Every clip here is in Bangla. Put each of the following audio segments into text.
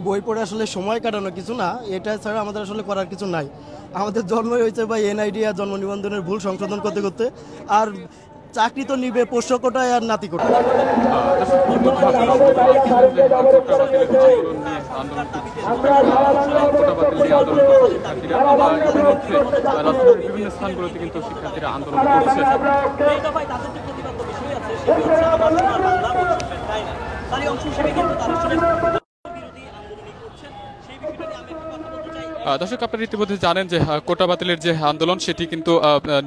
বই পড়ে আসলে সময় কাটানো কিছু না, এটা ছাড়া আমাদের আসলে করার কিছু নাই। আমাদের জন্মই হয়েছে ভাই এনআইডি আর জন্ম নিবন্ধনের ভুল সংশোধন করতে করতে। আর চাকরি তো নিবে পোষ্য কোটায় আর নাতি কোটায়। বিভিন্ন স্থানগুলোতে কিন্তু শিক্ষার্থীরা আন্দোলন করছে। দর্শক, আপনারা ইতিমধ্যে জানেন যে কোটা বাতিলের যে আন্দোলন সেটি কিন্তু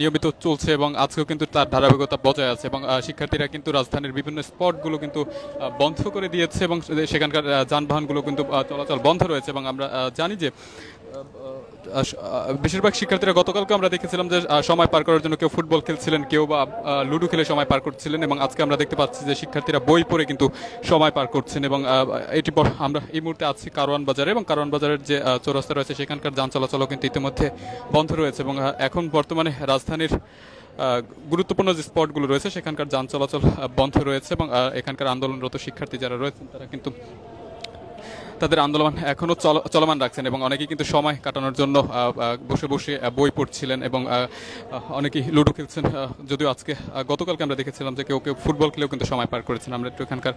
নিয়মিত চলছে এবং আজকেও কিন্তু তার ধারাবাহিকতা বজায় আছে এবং শিক্ষার্থীরা কিন্তু রাজধানীর বিভিন্ন স্পটগুলো কিন্তু বন্ধ করে দিয়েছে এবং সেখানকার যানবাহনগুলো কিন্তু চলাচল বন্ধ রয়েছে এবং আমরা জানি যে বেশিরভাগ শিক্ষার্থীরা গতকালকে আমরা দেখেছিলাম যে সময় পার করার জন্য কেউ ফুটবল খেলছিলেন, কেউ বা লুডো খেলে সময় পার করছিলেন এবং আজকে আমরা দেখতে পাচ্ছি যে শিক্ষার্থীরা বই পড়ে কিন্তু সময় পার করছেন এবং এটি আমরা এই মুহূর্তে আছি কারওয়ান বাজারে এবং কারওয়ান বাজারের যে চৌরাস্তা রয়েছে সেখানকার যান চলাচলও কিন্তু ইতিমধ্যে বন্ধ রয়েছে এবং এখন বর্তমানে রাজধানীর গুরুত্বপূর্ণ যে স্পটগুলো রয়েছে সেখানকার যান চলাচল বন্ধ রয়েছে এবং এখানকার আন্দোলনরত শিক্ষার্থী যারা রয়েছেন তারা কিন্তু তাদের আন্দোলন এখনও চলমান রাখছেন এবং অনেকেই কিন্তু সময় কাটানোর জন্য বসে বসে বই পড়ছিলেন এবং অনেকেই লুডো খেলছেন। যদিও আজকে গতকালকে আমরা দেখেছিলাম যে কেউ কেউ ফুটবল খেলেও কিন্তু সময় পার করেছেন। আমরা একটু এখানকার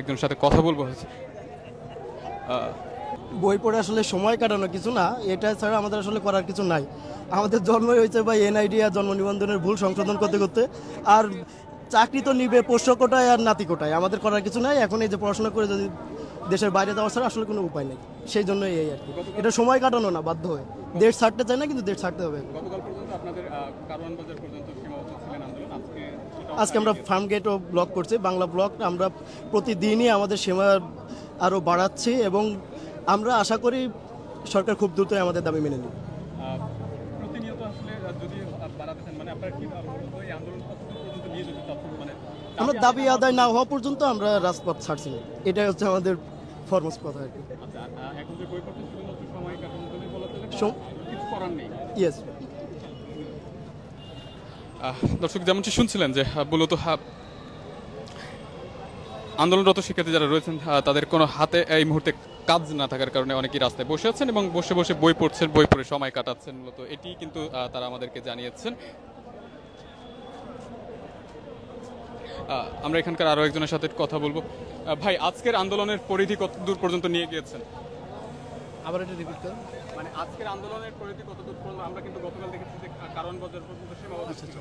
একজনের সাথে কথা বলবো। বই পড়ে আসলে সময় কাটানো কিছু না, এটা ছাড়া আমাদের আসলে করার কিছু নাই। আমাদের জন্মই হয়েছে ভাই এনআইডি আর জন্ম নিবন্ধনের ভুল সংশোধন করতে করতে। আর চাকরি তো নিবে পোষ্য কোটায় আর নাতি কোটায়, আমাদের করার কিছু নাই। এখন এই যে পড়াশোনা করে যদি দেশের বাইরে যাওয়া ছাড়া আসলে কোনো উপায় নেই, সেই জন্যই এই আর কি। এটা সময় কাটানো না, বাধ্য হয়ে দেশ ছাড়তে চায় না, কিন্তু দেশ ছাড়তে হবে। আজকে আমরা ফার্ম গেটও ব্লক করছি, বাংলা ব্লক। আমরা প্রতিদিনই আমাদের সীমা আরও বাড়াচ্ছি এবং আমরা আশা করি সরকার খুব দ্রুতই আমাদের দাবি মেনে নেবে। আমরা দাবি আদায় না হওয়া পর্যন্ত আমরা রাজপথ ছাড়ছি না, এটাই হচ্ছে আমাদের ফরমোস্ট কথা আর কি। ইয়েস। দর্শক, যেমনটি শুনছিলেন যে মূলত আন্দোলনরত শিক্ষার্থী যারা রয়েছেন তাদের কোনো হাতে এই মুহূর্তে কাজ না থাকার কারণে অনেকেই রাস্তায় বসে আছেন এবং বসে বসে বই পড়ছেন, বই পড়ে সময় কাটাচ্ছেন। মূলত এটি কিন্তু তারা আমাদেরকে জানিয়েছেন। আমরা এখানকার আরো একজনের সাথে কথা বলবো। ভাই, আজকের আন্দোলনের পরিধি কত দূর পর্যন্ত নিয়ে গিয়েছেন? আবার এটা রিপিট করুন। মানে আজকের আন্দোলনের পরিধি কত দূর পর্যন্ত? আমরা কিন্তু গতকাল দেখেছি যে কারওয়ান বাজার পর্যন্ত সীমাবদ্ধ ছিল।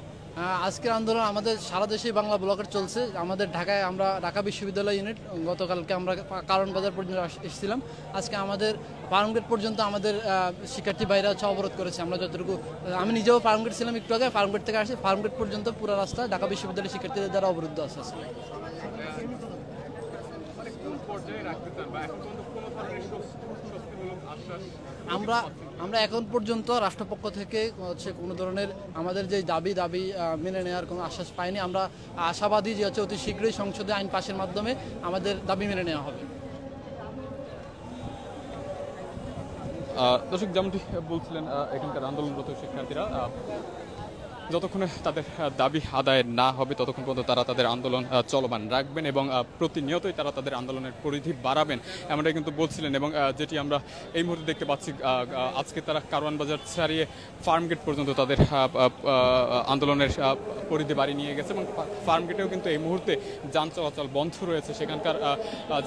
আজকের আন্দোলন আমাদের সারা দেশেই বাংলা ব্লকের চলছে। আমাদের ঢাকায় আমরা ঢাকা বিশ্ববিদ্যালয় ইউনিট গতকালকে আমরা কারওয়ান বাজার পর্যন্ত এসেছিলাম। আজকে আমাদের ফার্মগেট পর্যন্ত আমাদের শিক্ষার্থী ভাইরা হচ্ছে অবরোধ করেছে। আমরা যতটুকু, আমি নিজেও ফার্মগেট ছিলাম একটু আগে, ফার্মগেট থেকে আসি, ফার্মগেট পর্যন্ত পুরো রাস্তা ঢাকা বিশ্ববিদ্যালয়ের শিক্ষার্থীদের দ্বারা অবরুদ্ধ আছে। আমরা এখন পর্যন্ত রাষ্ট্রপক্ষ থেকে হচ্ছে কোনো ধরনের আমাদের যে দাবি মেনে নেওয়ার কোনো আশ্বাস পাইনি। আমরা আশাবাদী যে হচ্ছে অতি শীঘ্রই সংসদে আইন পাশের মাধ্যমে আমাদের দাবি মেনে নেওয়া হবে। দর্শক, যেমনটি বলছিলেন এখানকার আন্দোলনরত শিক্ষার্থীরা যতক্ষণে তাদের দাবি আদায় না হবে ততক্ষণ পর্যন্ত তারা তাদের আন্দোলন চলমান রাখবেন এবং প্রতিনিয়তই তারা তাদের আন্দোলনের পরিধি বাড়াবেন এমনটাই কিন্তু বলছিলেন। এবং যেটি আমরা এই মুহূর্তে দেখতে পাচ্ছি, আজকে তারা কারওয়ান বাজার ছাড়িয়ে ফার্মগেট পর্যন্ত তাদের আন্দোলনের পরিধি বাড়িয়ে নিয়ে গেছে এবং ফার্মগেটেও কিন্তু এই মুহূর্তে যান চলাচল বন্ধ রয়েছে। সেখানকার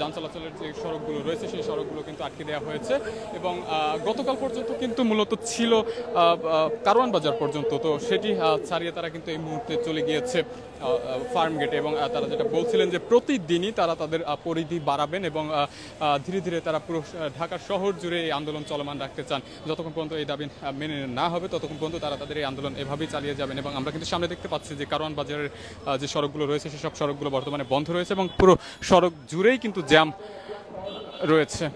যান চলাচলের যে সড়কগুলো রয়েছে সেই সড়কগুলো কিন্তু আটকে দেওয়া হয়েছে এবং গতকাল পর্যন্ত কিন্তু মূলত ছিল কারওয়ান বাজার পর্যন্ত, তো সেটি ছাড়িয়ে তারা কিন্তু এই মুহূর্তে চলে গিয়েছে ফার্মগেটে এবং তারা যেটা বলছিলেন যে প্রতিদিনই তারা তাদের পরিধি বাড়াবেন এবং ধীরে ধীরে তারা পুরো ঢাকা শহর জুড়ে এই আন্দোলন চলমান রাখতে চান। যতক্ষণ পর্যন্ত এই দাবি মেনে না হবে ততক্ষণ পর্যন্ত তারা তাদের এই আন্দোলন এভাবেই চালিয়ে যাবেন। এবং আমরা কিন্তু সামনে দেখতে পাচ্ছি যে কারওয়ান বাজারের যে সড়কগুলো রয়েছে সেসব সড়কগুলো বর্তমানে বন্ধ রয়েছে এবং পুরো সড়ক জুড়েই কিন্তু জ্যাম রয়েছে।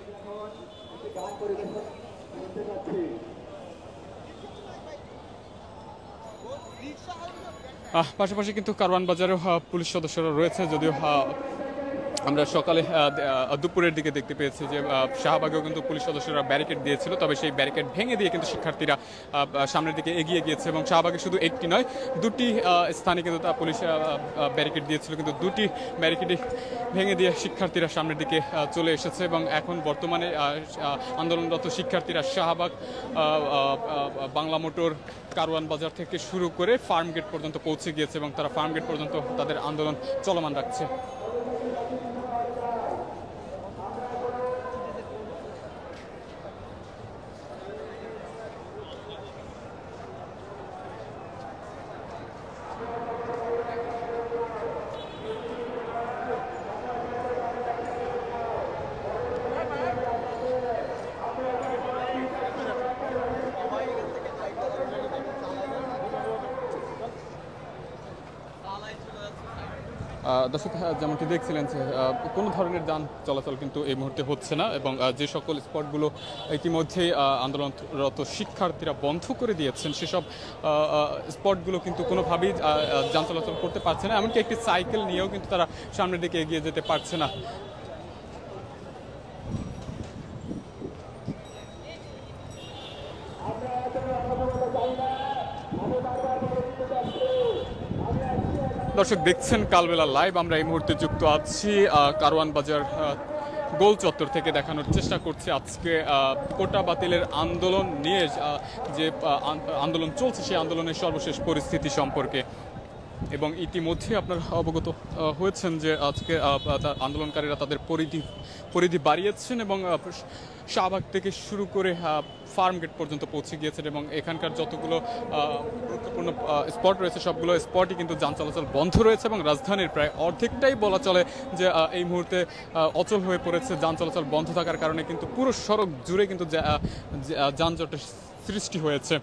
পাশাপাশি কিন্তু কারওয়ান বাজারেও পুলিশ সদস্যরা রয়েছে, যদিও আমরা সকালে দুপুরের দিকে দেখতে পেয়েছি যে শাহবাগেও কিন্তু পুলিশ সদস্যরা ব্যারিকেড দিয়েছিল, তবে সেই ব্যারিকেড ভেঙে দিয়ে কিন্তু শিক্ষার্থীরা সামনের দিকে এগিয়ে গিয়েছে এবং শাহবাগে শুধু একটি নয়, দুটি স্থানে কিন্তু পুলিশ ব্যারিকেড দিয়েছিল, কিন্তু দুটি ব্যারিকেডই ভেঙে দিয়ে শিক্ষার্থীরা সামনের দিকে চলে এসেছে এবং এখন বর্তমানে আন্দোলনরত শিক্ষার্থীরা শাহবাগ, বাংলা মোটর, কারওয়ান বাজার থেকে শুরু করে ফার্ম গেট পর্যন্ত পৌঁছে গিয়েছে এবং তারা ফার্ম গেট পর্যন্ত তাদের আন্দোলন চলমান রাখছে। দর্শক, যেমনটি দেখছিলেন যে কোনো ধরনের যান চলাচল কিন্তু এই মুহূর্তে হচ্ছে না এবং যে সকল স্পটগুলো ইতিমধ্যেই আন্দোলনরত শিক্ষার্থীরা বন্ধ করে দিয়েছেন সেসব স্পটগুলো কিন্তু কোনোভাবেই যান চলাচল করতে পারছে না, এমনকি একটি সাইকেল নিয়েও কিন্তু তারা সামনের দিকে এগিয়ে যেতে পারছে না। দর্শক দেখছেন কালবেলা লাইভ, আমরা এই মুহূর্তে যুক্ত আছি কারওয়ান বাজার গোল চত্বর থেকে, দেখানোর চেষ্টা করছি আজকে কোটা বাতিলের আন্দোলন নিয়ে যে আন্দোলন চলছে সেই আন্দোলনের সর্বশেষ পরিস্থিতি সম্পর্কে। এবং ইতিমধ্যে আপনারা অবগত হয়েছেন যে আজকে আন্দোলনকারীরা তাদের পরিধি বাড়িয়েছেন এবং শাহবাগ থেকে শুরু করে ফার্ম গেট পর্যন্ত পৌঁছে গিয়েছেন এবং এখানকার যতগুলো গুরুত্বপূর্ণ স্পট রয়েছে সবগুলো স্পটই কিন্তু যান চলাচল বন্ধ রয়েছে এবং রাজধানীর প্রায় অর্ধেকটাই বলা চলে যে এই মুহূর্তে অচল হয়ে পড়েছে। যান চলাচল বন্ধ থাকার কারণে কিন্তু পুরো সড়ক জুড়ে কিন্তু যানজটের সৃষ্টি হয়েছে।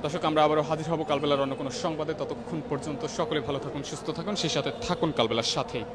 দর্শক, আমরা আবারও হাজির হব কালবেলার অন্য কোনো সংবাদে, ততক্ষণ পর্যন্ত সকলে ভালো থাকুন, সুস্থ থাকুন, সেই সাথে থাকুন কালবেলার সাথেই।